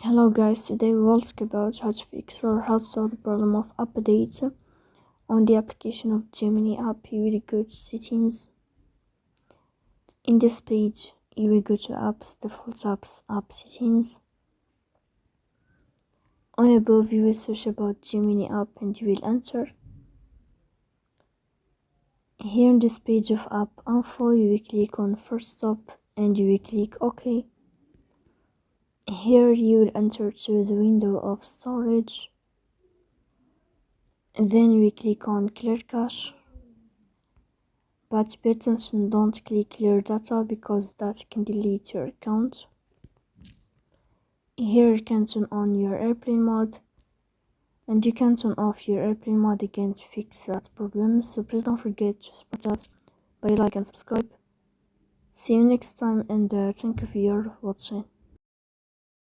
Hello guys, today we will talk about how to fix or how to solve the problem of updates on the application of Gemini app. You will go to settings. In this page, you will go to apps, default apps, app settings. On above, you will search about Gemini app and you will enter. Here in this page of app info, you will click on first stop and you will click OK. Here you will enter to the window of storage. And then we click on clear cache. But pay attention, don't click clear data because that can delete your account. Here you can turn on your airplane mode. And you can turn off your airplane mode again to fix that problem. So please don't forget to support us by like and subscribe. See you next time and thank you for your watching.